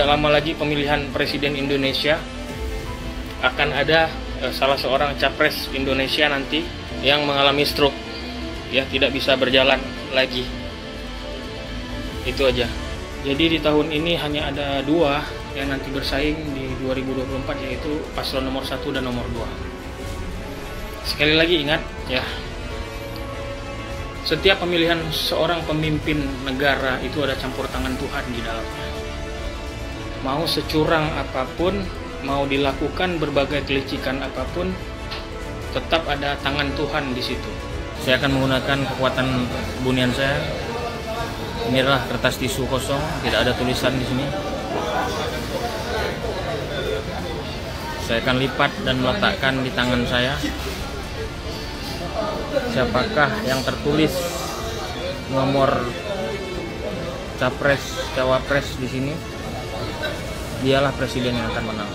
tidak lama lagi pemilihan presiden Indonesia, akan ada salah seorang capres Indonesia nanti yang mengalami stroke, ya, tidak bisa berjalan lagi. Itu aja. Jadi di tahun ini hanya ada 2 yang nanti bersaing di 2024, yaitu paslon nomor 1 dan nomor 2. Sekali lagi ingat ya, setiap pemilihan seorang pemimpin negara itu ada campur tangan Tuhan di dalamnya. Mau securang apapun, mau dilakukan berbagai kelicikan apapun, tetap ada tangan Tuhan di situ. Saya akan menggunakan kekuatan bunian saya. Inilah kertas tisu kosong, tidak ada tulisan di sini. Saya akan lipat dan meletakkan di tangan saya. Siapakah yang tertulis nomor capres, cawapres di sini, dialah presiden yang akan menang.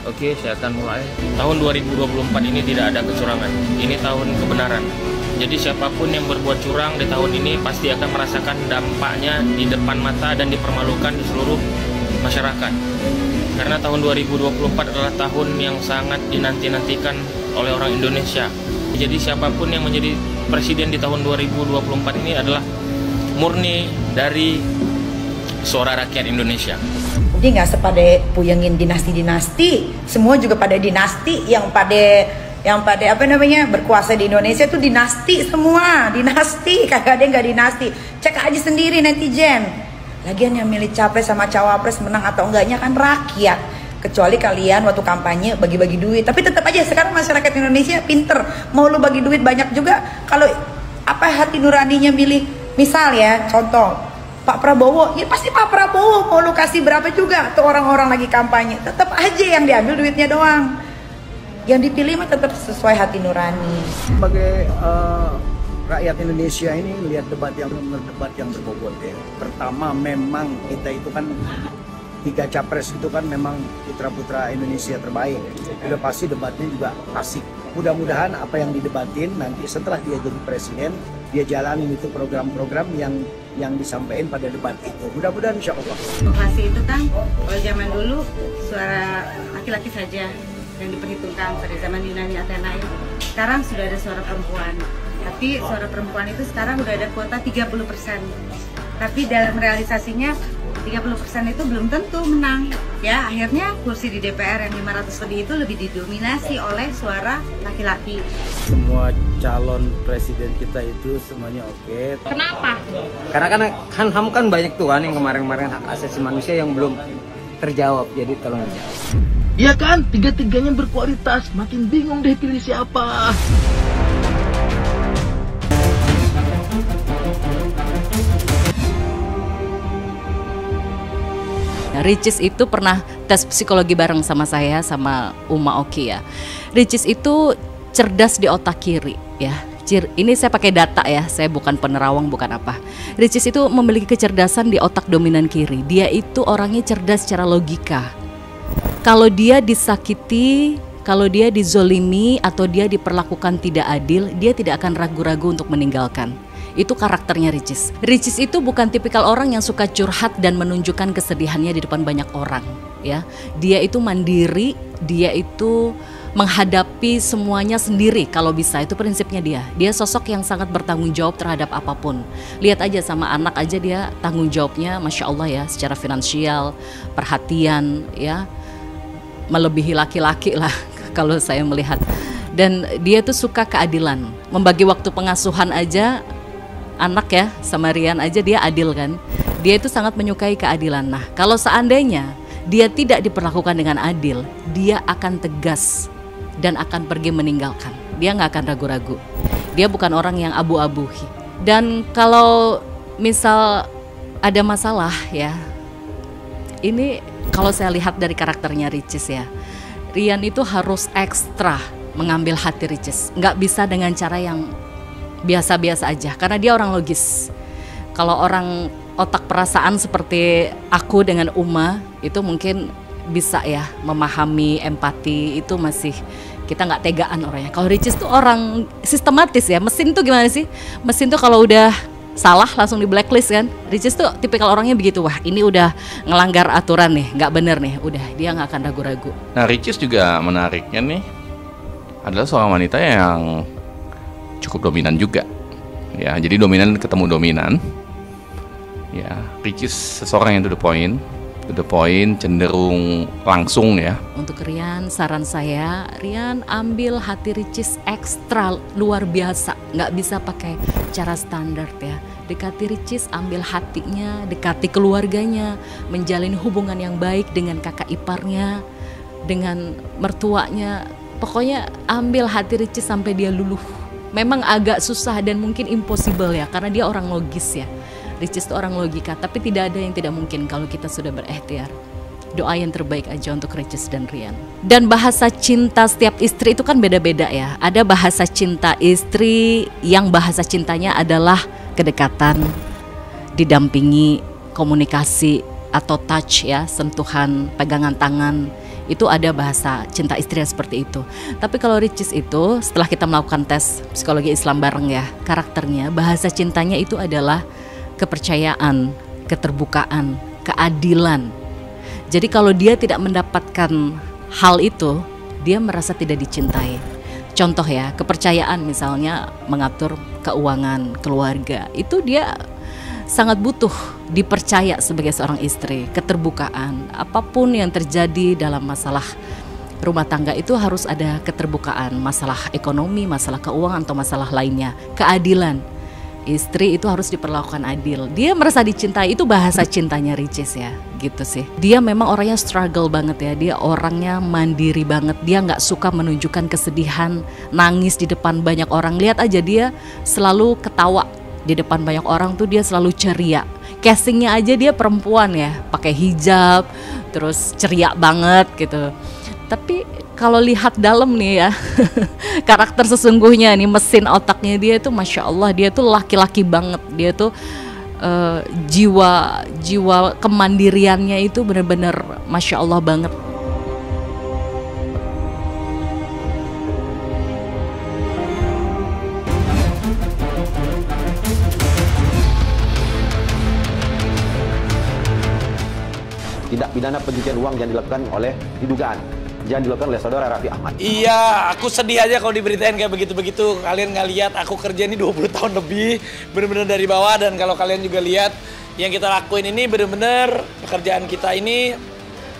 Oke, saya akan mulai. Tahun 2024 ini tidak ada kecurangan. Ini tahun kebenaran. Jadi siapapun yang berbuat curang di tahun ini pasti akan merasakan dampaknya di depan mata dan dipermalukan di seluruh masyarakat. Karena tahun 2024 adalah tahun yang sangat dinanti-nantikan oleh orang Indonesia. Jadi siapapun yang menjadi presiden di tahun 2024 ini adalah murni dari suara rakyat Indonesia. Jadi nggak sepada puyengin dinasti-dinasti, semua juga pada dinasti yang pada apa namanya berkuasa di Indonesia tuh dinasti semua, dinasti, kagak ada yang nggak dinasti. Cek aja sendiri netizen. Lagian yang milih capres sama cawapres menang atau enggaknya kan rakyat. Kecuali kalian waktu kampanye bagi-bagi duit. Tapi tetap aja sekarang masyarakat Indonesia pinter. Mau lu bagi duit banyak juga, kalau apa hati nuraninya milih, misal ya contoh Pak Prabowo, ya pasti Pak Prabowo mau lu kasih berapa juga tuh orang-orang lagi kampanye. Tetap aja yang diambil duitnya doang. Yang dipilih mah tetap sesuai hati nurani. Sebagai rakyat Indonesia ini melihat debat yang berbobot ya. Pertama memang kita itu kan 3 capres itu kan memang putra-putra Indonesia terbaik. Udah pasti debatnya juga asik. Mudah-mudahan apa yang didebatin nanti setelah dia jadi presiden, dia jalanin itu program-program yang disampaikan pada debat itu. Mudah-mudahan insya Allah. Demokrasi itu kan kalau zaman dulu suara laki-laki saja yang diperhitungkan pada zaman Yunani Athena itu. Sekarang sudah ada suara perempuan. Tapi suara perempuan itu sekarang udah ada kuota 30%. Tapi dalam realisasinya 30% itu belum tentu menang. Ya, akhirnya kursi di DPR yang 500 lebih itu lebih didominasi oleh suara laki-laki. Semua calon presiden kita itu semuanya oke. Kenapa? Karena kan HAM kan banyak tuh kan yang kemarin-kemarin hak asasi manusia yang belum terjawab. Jadi tolong dijawab. Iya kan, tiga-tiganya berkualitas. Makin bingung deh pilih siapa. Ricis itu pernah tes psikologi bareng sama saya, sama Uma Oki ya. Ricis itu cerdas di otak kiri ya. Ini saya pakai data ya, saya bukan penerawang, bukan apa. Ricis itu memiliki kecerdasan di otak dominan kiri. Dia itu orangnya cerdas secara logika. Kalau dia disakiti, kalau dia dizolimi atau dia diperlakukan tidak adil, dia tidak akan ragu-ragu untuk meninggalkan. Itu karakternya Ricis. Ricis itu bukan tipikal orang yang suka curhat dan menunjukkan kesedihannya di depan banyak orang, ya. Dia itu mandiri, dia itu menghadapi semuanya sendiri kalau bisa, itu prinsipnya dia. Dia sosok yang sangat bertanggung jawab terhadap apapun. Lihat aja sama anak aja dia tanggung jawabnya, Masya Allah ya, secara finansial, perhatian, ya, melebihi laki-laki lah kalau saya melihat. Dan dia tuh suka keadilan, membagi waktu pengasuhan aja. Anak ya, sama Rian aja dia adil kan. Dia itu sangat menyukai keadilan. Nah, kalau seandainya dia tidak diperlakukan dengan adil, dia akan tegas dan akan pergi meninggalkan. Dia nggak akan ragu-ragu. Dia bukan orang yang abu-abu. Dan kalau misal ada masalah ya, ini kalau saya lihat dari karakternya Ricis ya, Rian itu harus ekstra mengambil hati Ricis. Nggak bisa dengan cara yang biasa-biasa aja, karena dia orang logis. Kalau orang otak perasaan seperti aku dengan Uma, itu mungkin bisa ya memahami, empati, itu masih kita nggak tegaan orangnya. Kalau Ricis tuh orang sistematis ya, mesin tuh gimana sih? Mesin tuh kalau udah salah langsung di blacklist kan. Ricis tuh tipikal orangnya begitu, wah ini udah ngelanggar aturan nih, nggak bener nih, udah dia nggak akan ragu-ragu. Nah, Ricis juga menariknya nih adalah seorang wanita yang cukup dominan juga. Ya, jadi dominan ketemu dominan. Ya, Ricis seseorang yang to the point, cenderung langsung ya. Untuk Rian, saran saya, Rian ambil hati Ricis ekstra luar biasa, nggak bisa pakai cara standar ya. Dekati Ricis, ambil hatinya, dekati keluarganya, menjalin hubungan yang baik dengan kakak iparnya, dengan mertuanya. Pokoknya ambil hati Ricis sampai dia luluh. Memang agak susah dan mungkin impossible ya, karena dia orang logis ya. Ricis itu orang logika, tapi tidak ada yang tidak mungkin kalau kita sudah berikhtiar. Doa yang terbaik aja untuk Ricis dan Rian. Dan bahasa cinta setiap istri itu kan beda-beda ya. Ada bahasa cinta istri yang bahasa cintanya adalah kedekatan, didampingi, komunikasi atau touch ya, sentuhan, pegangan tangan. Itu ada bahasa cinta istri seperti itu. Tapi kalau Ricis itu setelah kita melakukan tes psikologi Islam bareng ya, karakternya, bahasa cintanya itu adalah kepercayaan, keterbukaan, keadilan. Jadi kalau dia tidak mendapatkan hal itu, dia merasa tidak dicintai. Contoh ya, kepercayaan misalnya mengatur keuangan keluarga, itu dia sangat butuh dipercaya sebagai seorang istri. Keterbukaan, apapun yang terjadi dalam masalah rumah tangga itu harus ada keterbukaan, masalah ekonomi, masalah keuangan atau masalah lainnya. Keadilan, istri itu harus diperlakukan adil. Dia merasa dicintai, itu bahasa cintanya Ricis ya, gitu sih. Dia memang orangnya struggle banget ya, dia orangnya mandiri banget. Dia nggak suka menunjukkan kesedihan, nangis di depan banyak orang. Lihat aja dia selalu ketawa di depan banyak orang tuh, dia selalu ceria. Castingnya aja dia perempuan ya, pakai hijab, terus ceria banget gitu. Tapi kalau lihat dalam nih ya, karakter sesungguhnya nih, mesin otaknya dia tuh Masya Allah, dia tuh laki-laki banget. Dia tuh jiwa kemandiriannya itu benar-benar Masya Allah banget. Tindak pidana pencucian uang yang dilakukan oleh dilakukan oleh saudara Raffi Ahmad. Iya, aku sedih aja kalau diberitain kayak begitu-begitu. Kalian nggak lihat aku kerja ini 20 tahun lebih, bener-bener dari bawah. Dan kalau kalian juga lihat yang kita lakuin ini bener-bener pekerjaan kita ini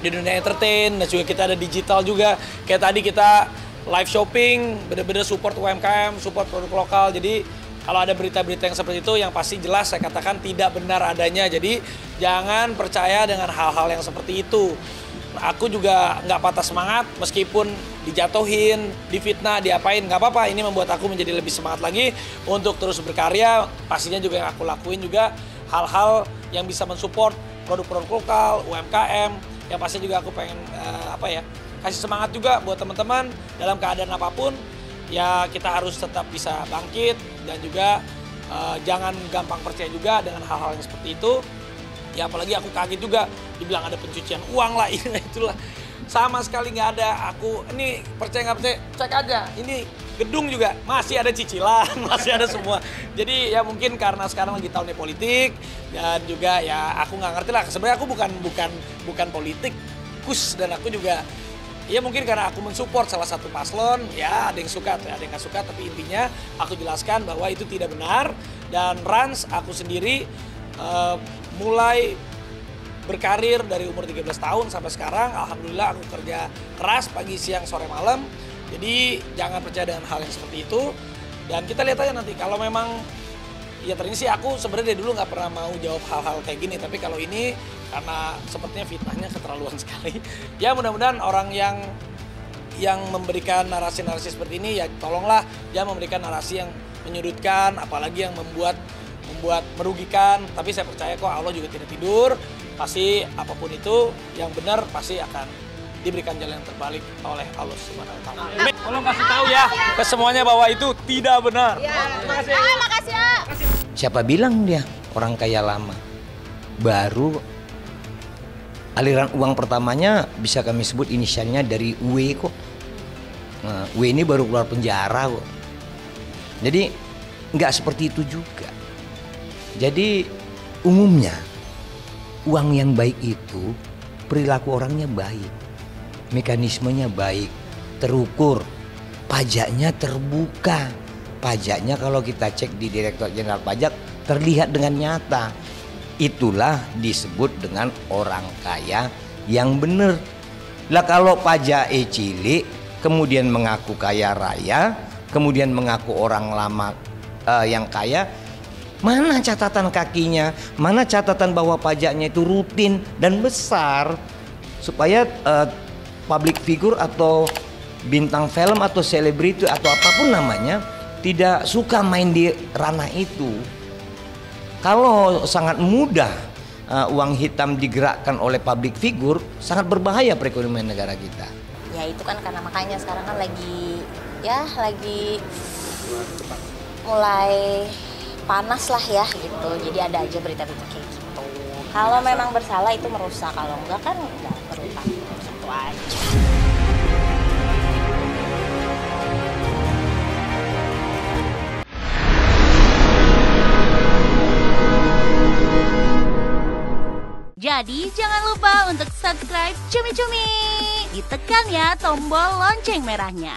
di dunia entertain, dan juga kita ada digital juga. Kayak tadi kita live shopping, bener-bener support UMKM, support produk lokal. Jadi kalau ada berita-berita yang seperti itu, yang pasti jelas saya katakan tidak benar adanya. Jadi jangan percaya dengan hal-hal yang seperti itu. Aku juga nggak patah semangat meskipun dijatuhin, difitnah, diapain, nggak apa-apa. Ini membuat aku menjadi lebih semangat lagi untuk terus berkarya. Pastinya juga yang aku lakuin juga hal-hal yang bisa mensupport produk-produk lokal, UMKM. Yang pasti juga aku pengen kasih semangat juga buat teman-teman dalam keadaan apapun. Ya kita harus tetap bisa bangkit dan juga jangan gampang percaya juga dengan hal-hal yang seperti itu. Ya apalagi aku kaget juga dibilang ada pencucian uang lah, itulah sama sekali nggak ada. Aku ini percaya nggak percaya, cek aja ini gedung juga masih ada cicilan, masih ada semua. Jadi ya mungkin karena sekarang lagi tahunnya politik dan juga ya aku nggak ngerti lah. Sebenarnya aku bukan politikus, dan aku juga ya mungkin karena aku mensupport salah satu paslon, ya ada yang suka, ada yang nggak suka, tapi intinya aku jelaskan bahwa itu tidak benar. Dan Rans aku sendiri mulai berkarir dari umur 13 tahun sampai sekarang, alhamdulillah aku kerja keras pagi, siang, sore, malam. Jadi jangan percaya dengan hal yang seperti itu. Dan kita lihat aja nanti kalau memang ya tadi sih aku sebenarnya dari dulu nggak pernah mau jawab hal-hal kayak gini, tapi kalau ini karena sepertinya fitnahnya keterlaluan sekali. Ya mudah-mudahan orang yang memberikan narasi-narasi seperti ini ya tolonglah jangan memberikan narasi yang menyudutkan, apalagi yang membuat merugikan. Tapi saya percaya kok Allah juga tidak tidur, pasti apapun itu yang benar pasti akan diberikan jalan yang terbalik oleh Allah Subhanahu wa taala. Tolong kasih tahu ya ke semuanya bahwa itu tidak benar. Makasih. Siapa bilang dia orang kaya lama? Baru aliran uang pertamanya bisa kami sebut inisialnya dari W kok. Nah, W ini baru keluar penjara kok. Jadi nggak seperti itu juga. Jadi umumnya uang yang baik itu perilaku orangnya baik, mekanismenya baik, terukur, pajaknya terbuka. Pajaknya kalau kita cek di Direktorat Jenderal Pajak terlihat dengan nyata. Itulah disebut dengan orang kaya yang benar. Lah kalau pajak cilik kemudian mengaku kaya raya, kemudian mengaku orang lama yang kaya, mana catatan kakinya? Mana catatan bahwa pajaknya itu rutin dan besar? Supaya public figure atau bintang film atau selebriti atau apapun namanya tidak suka main di ranah itu. Kalau sangat mudah uang hitam digerakkan oleh public figure, sangat berbahaya perekonomian negara kita. Ya itu kan karena makanya sekarang kan lagi mulai panas lah ya gitu. Jadi ada aja berita-berita kayak gitu. Kalau memang bersalah itu merusak, kalau enggak kan enggak perlu takut, itu aja. Jadi jangan lupa untuk subscribe Cumi Cumi. Ditekan ya tombol lonceng merahnya.